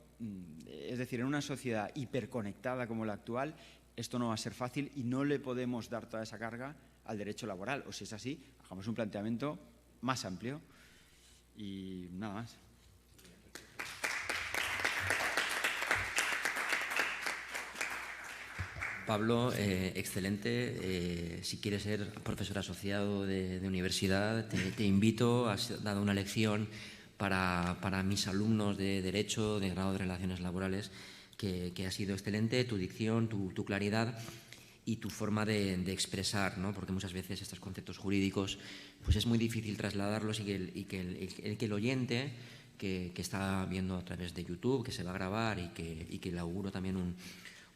es decir, en una sociedad hiperconectada como la actual, esto no va a ser fácil y no le podemos dar toda esa carga al derecho laboral, o si es así, hagamos un planteamiento más amplio y nada más. Pablo, excelente. Si quieres ser profesor asociado de universidad, te invito. Has dado una lección para mis alumnos de Derecho, de grado de Relaciones Laborales, que ha sido excelente. Tu dicción, tu claridad y tu forma de expresar, ¿no? Porque muchas veces estos conceptos jurídicos pues es muy difícil trasladarlos y que el oyente que está viendo a través de YouTube, que se va a grabar y que le auguro también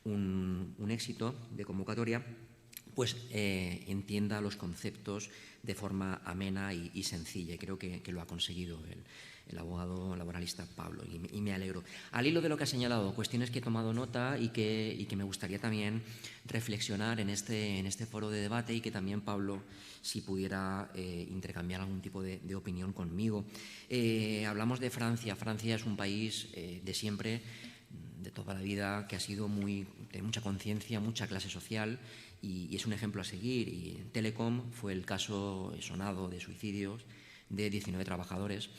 un éxito de convocatoria, pues entienda los conceptos de forma amena y sencilla. Y creo que lo ha conseguido el abogado laboralista Pablo y me alegro. Al hilo de lo que ha señalado, cuestiones que he tomado nota y que me gustaría también reflexionar en este foro de debate y que también Pablo, si pudiera intercambiar algún tipo de opinión conmigo. Hablamos de Francia. Francia es un país de siempre, de toda la vida, que ha sido de mucha conciencia, mucha clase social y es un ejemplo a seguir. Y en Telecom fue el caso sonado de suicidios de 19 trabajadores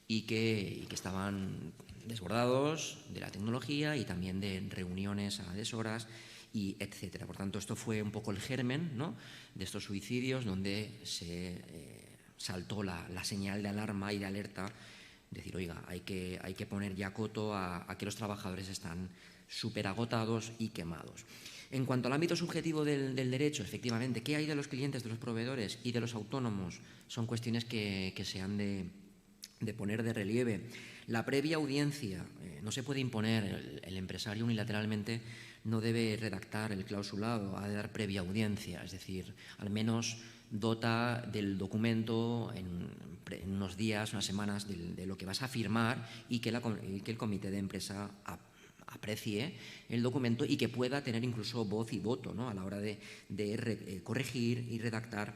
y que estaban desbordados de la tecnología y también de reuniones a deshoras y etcétera. Por tanto, esto fue un poco el germen, ¿no?, de estos suicidios, donde se saltó la señal de alarma y de alerta. Decir, oiga, hay que poner ya coto a que los trabajadores están súper agotados y quemados. En cuanto al ámbito subjetivo del derecho, efectivamente, ¿qué hay de los clientes, de los proveedores y de los autónomos? Son cuestiones que se han de poner de relieve. La previa audiencia, no se puede imponer, el empresario unilateralmente no debe redactar el clausulado, ha de dar previa audiencia, es decir, al menos dota del documento en unos días, unas semanas de lo que vas a firmar y que el comité de empresa aprecie el documento y que pueda tener incluso voz y voto, ¿no?, a la hora de corregir y redactar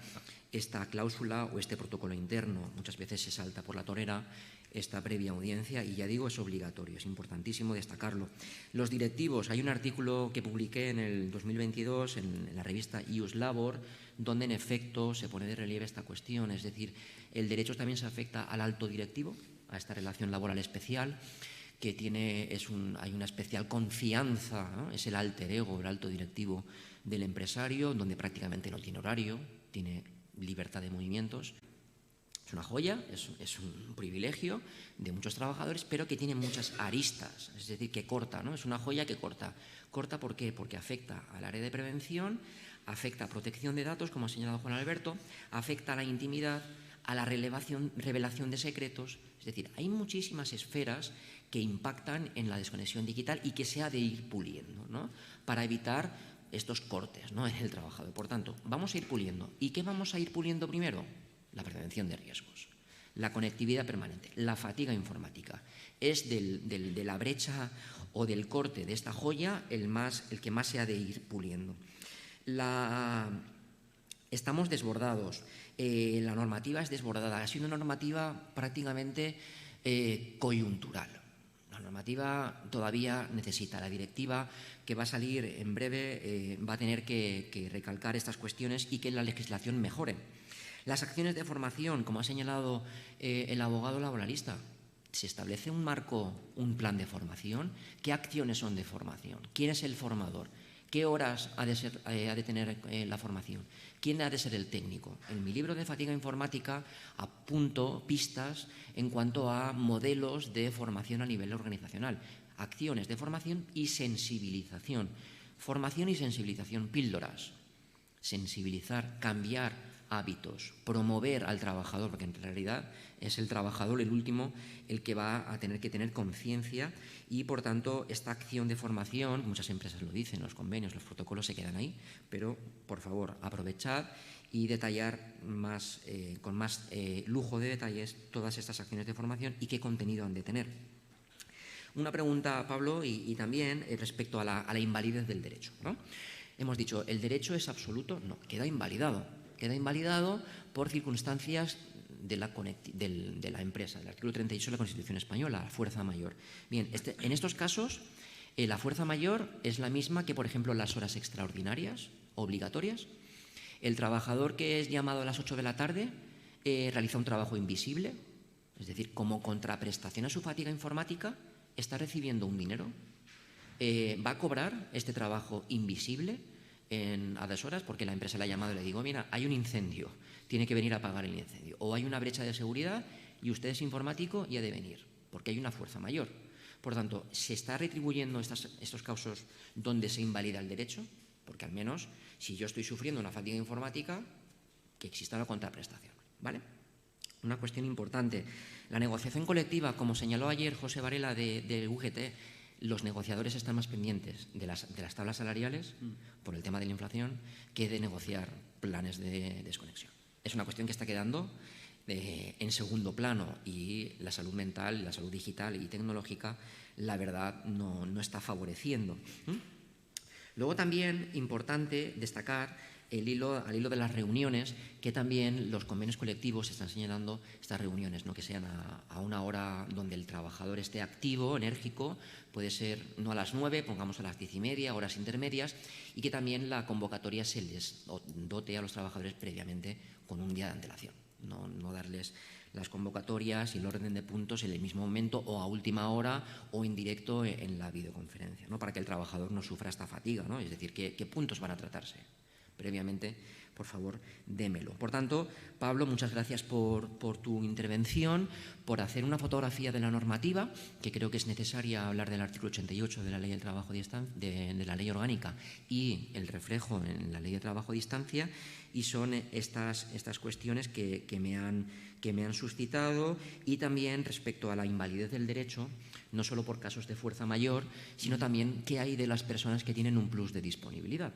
esta cláusula o este protocolo interno. Muchas veces se salta por la torera esta previa audiencia y, ya digo, es obligatorio, es importantísimo destacarlo. Los directivos, hay un artículo que publiqué en el 2022 en la revista IUS Labor, donde en efecto se pone de relieve esta cuestión, es decir, el derecho también se afecta al alto directivo, a esta relación laboral especial, que hay una especial confianza, ¿no?, es el alter ego, el alto directivo del empresario, donde prácticamente no tiene horario, tiene libertad de movimientos. Es una joya, es un privilegio de muchos trabajadores, pero que tiene muchas aristas, es decir, que corta, ¿no? Es una joya que corta. ¿Corta por qué? Porque afecta al área de prevención, afecta a protección de datos, como ha señalado Juan Alberto, afecta a la intimidad, a la revelación de secretos. Es decir, hay muchísimas esferas que impactan en la desconexión digital y que se ha de ir puliendo, ¿no?, para evitar estos cortes, ¿no?, en el trabajador. Por tanto, vamos a ir puliendo. ¿Y qué vamos a ir puliendo primero? La prevención de riesgos, la conectividad permanente, la fatiga informática. Es de la brecha o del corte de esta joya el que más se ha de ir puliendo. Estamos desbordados, la normativa es desbordada, ha sido una normativa prácticamente coyuntural. La normativa todavía necesita, la directiva que va a salir en breve va a tener que recalcar estas cuestiones y que la legislación mejore. Las acciones de formación, como ha señalado el abogado laboralista, se establece un marco, un plan de formación. ¿Qué acciones son de formación? ¿Quién es el formador? ¿Qué horas ha de tener la formación? ¿Quién ha de ser el técnico? En mi libro de fatiga informática apunto pistas en cuanto a modelos de formación a nivel organizacional, acciones de formación y sensibilización. Formación y sensibilización, píldoras. Sensibilizar, cambiar hábitos, promover al trabajador, porque en realidad es el trabajador el último el que va a tener que tener conciencia y, por tanto, esta acción de formación, muchas empresas lo dicen, los convenios, los protocolos se quedan ahí, pero, por favor, aprovechad y detallar con más lujo de detalles todas estas acciones de formación y qué contenido han de tener. Una pregunta, Pablo, y también respecto a la invalidez del derecho, ¿no? Hemos dicho, ¿el derecho es absoluto? No, queda invalidado. Queda invalidado por circunstancias de la empresa, del artículo 38 de la Constitución española, la fuerza mayor. Bien, en estos casos, la fuerza mayor es la misma que, por ejemplo, las horas extraordinarias obligatorias. El trabajador que es llamado a las 8 de la tarde realiza un trabajo invisible, es decir, como contraprestación a su fatiga informática, está recibiendo un dinero. Va a cobrar este trabajo invisible a deshoras porque la empresa le ha llamado y le digo, mira, hay un incendio, tiene que venir a apagar el incendio. O hay una brecha de seguridad y usted es informático y ha de venir, porque hay una fuerza mayor. Por tanto, ¿se está retribuyendo estos casos donde se invalida el derecho? Porque al menos, si yo estoy sufriendo una fatiga informática, que exista la contraprestación, ¿vale? Una cuestión importante. La negociación colectiva, como señaló ayer José Varela de UGT, los negociadores están más pendientes de las tablas salariales por el tema de la inflación que de negociar planes de desconexión. Es una cuestión que está quedando en segundo plano y la salud mental, la salud digital y tecnológica, la verdad, no está favoreciendo. Luego también importante destacar al hilo de las reuniones, que también los convenios colectivos están señalando estas reuniones, ¿no? Que sean a una hora donde el trabajador esté activo, enérgico, puede ser no a las 9, pongamos a las 10:30, horas intermedias, y que también la convocatoria se les dote a los trabajadores previamente con un día de antelación. No darles las convocatorias y el orden de puntos en el mismo momento o a última hora o en directo en la videoconferencia, ¿no? Para que el trabajador no sufra esta fatiga, ¿no? Es decir, ¿qué puntos van a tratarse? Previamente, por favor, démelo. Por tanto, Pablo, muchas gracias por tu intervención, por hacer una fotografía de la normativa, que creo que es necesaria hablar del artículo 88 de la Ley del Trabajo de la Ley Orgánica y el reflejo en la Ley de Trabajo a Distancia, y son estas cuestiones que me han suscitado, y también respecto a la invalidez del derecho, no solo por casos de fuerza mayor, sino también qué hay de las personas que tienen un plus de disponibilidad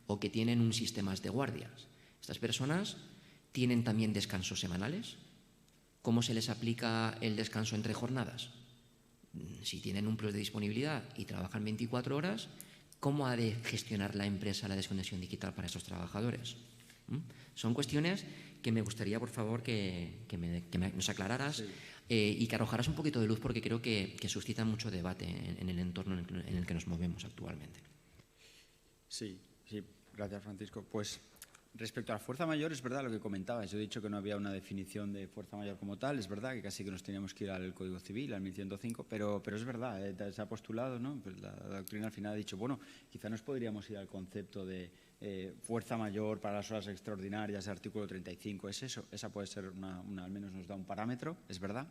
o que tienen un sistema de guardias. Estas personas tienen también descansos semanales. ¿Cómo se les aplica el descanso entre jornadas? Si tienen un plus de disponibilidad y trabajan 24 horas, ¿cómo ha de gestionar la empresa la desconexión digital para estos trabajadores? Son cuestiones que me gustaría, por favor, que nos aclararas, sí, y que arrojaras un poquito de luz, porque creo que suscitan mucho debate en el entorno en el que nos movemos actualmente. Sí, gracias, Francisco. Pues respecto a la fuerza mayor, es verdad lo que comentabas. Yo he dicho que no había una definición de fuerza mayor como tal. Es verdad que casi que nos teníamos que ir al Código Civil, al 1105, pero es verdad, se ha postulado, ¿no? Pues la doctrina al final ha dicho, bueno, quizá nos podríamos ir al concepto de fuerza mayor para las horas extraordinarias, artículo 35. Es eso, esa puede ser al menos nos da un parámetro, es verdad.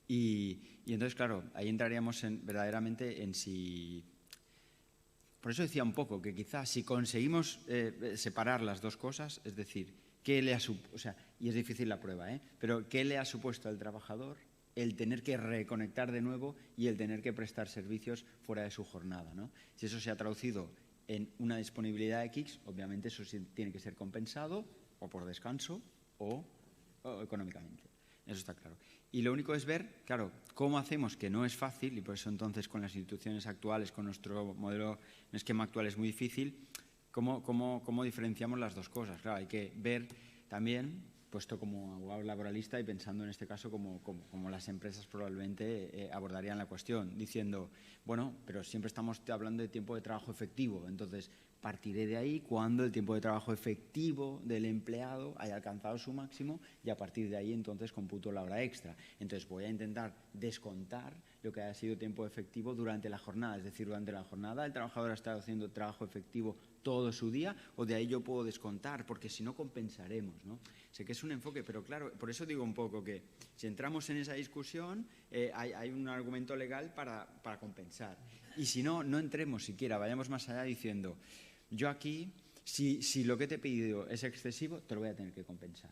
Y entonces, claro, ahí entraríamos verdaderamente en si... Por eso decía un poco que quizás si conseguimos separar las dos cosas, es decir, y es difícil la prueba, pero ¿qué le ha supuesto al trabajador el tener que reconectar de nuevo y el tener que prestar servicios fuera de su jornada, ¿no? Si eso se ha traducido en una disponibilidad X, obviamente eso sí tiene que ser compensado o por descanso o económicamente. Eso está claro. Y lo único es ver, claro, cómo hacemos, que no es fácil, y por eso entonces con las instituciones actuales, con nuestro modelo, un esquema actual es muy difícil, cómo diferenciamos las dos cosas. Claro, hay que ver también, puesto como abogado laboralista y pensando en este caso como las empresas probablemente abordarían la cuestión, diciendo, bueno, pero siempre estamos hablando de tiempo de trabajo efectivo, entonces partiré de ahí cuando el tiempo de trabajo efectivo del empleado haya alcanzado su máximo y a partir de ahí entonces computo la hora extra. Entonces voy a intentar descontar lo que haya sido tiempo efectivo durante la jornada, es decir, durante la jornada el trabajador ha estado haciendo trabajo efectivo todo su día o de ahí yo puedo descontar, porque si no compensaremos, ¿no? Sé que es un enfoque, pero claro, por eso digo un poco que si entramos en esa discusión hay un argumento legal para compensar. Y si no entremos siquiera, vayamos más allá diciendo, yo aquí, si lo que te he pedido es excesivo, te lo voy a tener que compensar.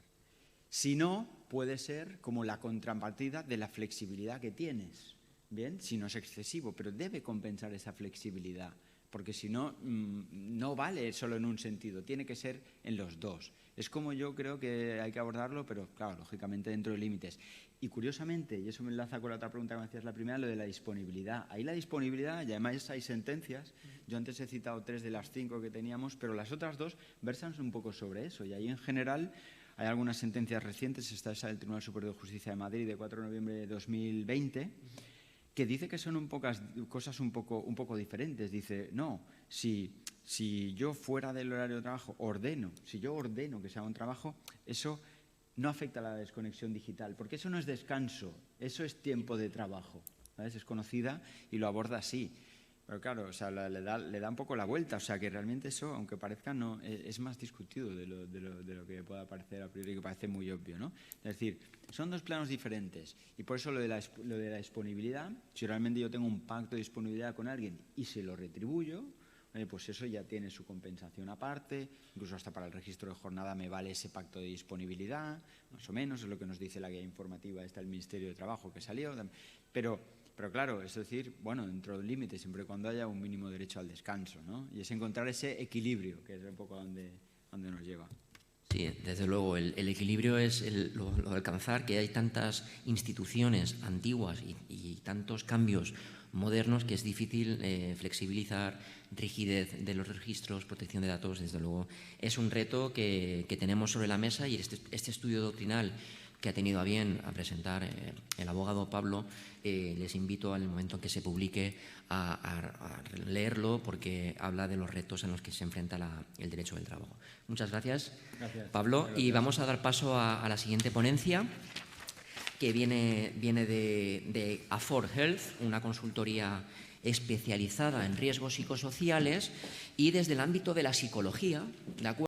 Si no, puede ser como la contrapartida de la flexibilidad que tienes. Bien, si no es excesivo, pero debe compensar esa flexibilidad, porque si no, no vale solo en un sentido, tiene que ser en los dos. Es como yo creo que hay que abordarlo, pero claro, lógicamente dentro de límites. Y curiosamente, y eso me enlaza con la otra pregunta que me hacías la primera, lo de la disponibilidad. Ahí la disponibilidad, y además hay sentencias, yo antes he citado 3 de las 5 que teníamos, pero las otras 2 versan un poco sobre eso. Y ahí en general hay algunas sentencias recientes, está esa del Tribunal Superior de Justicia de Madrid de 4 de noviembre de 2020, que dice que son cosas un poco diferentes. Dice, no, si yo fuera del horario de trabajo si yo ordeno que se haga un trabajo, eso no afecta a la desconexión digital, porque eso no es descanso, eso es tiempo de trabajo, ¿sabes? Es conocida y lo aborda así. Pero claro, o sea, le da un poco la vuelta, o sea, que realmente eso, aunque parezca, no es más discutido de lo que pueda parecer a priori, que parece muy obvio, ¿no? Es decir, son 2 planos diferentes y por eso lo de la disponibilidad, si realmente yo tengo un pacto de disponibilidad con alguien y se lo retribuyo, pues eso ya tiene su compensación aparte, incluso hasta para el registro de jornada me vale ese pacto de disponibilidad, más o menos, es lo que nos dice la guía informativa del Ministerio de Trabajo que salió, pero claro, es decir, bueno, dentro de un límite, siempre y cuando haya un mínimo derecho al descanso, ¿no? Y es encontrar ese equilibrio, que es un poco a donde nos lleva. Sí, desde luego, el equilibrio es lo de alcanzar, que hay tantas instituciones antiguas y tantos cambios modernos que es difícil flexibilizar, rigidez de los registros, protección de datos. Desde luego es un reto que tenemos sobre la mesa, y este estudio doctrinal que ha tenido a bien a presentar el abogado Pablo, les invito al momento en que se publique a leerlo, porque habla de los retos en los que se enfrenta el derecho del trabajo. Muchas gracias, Pablo. Gracias. Y vamos a dar paso a la siguiente ponencia, que viene de Afor Health, una consultoría especializada en riesgos psicosociales y desde el ámbito de la psicología, ¿de acuerdo?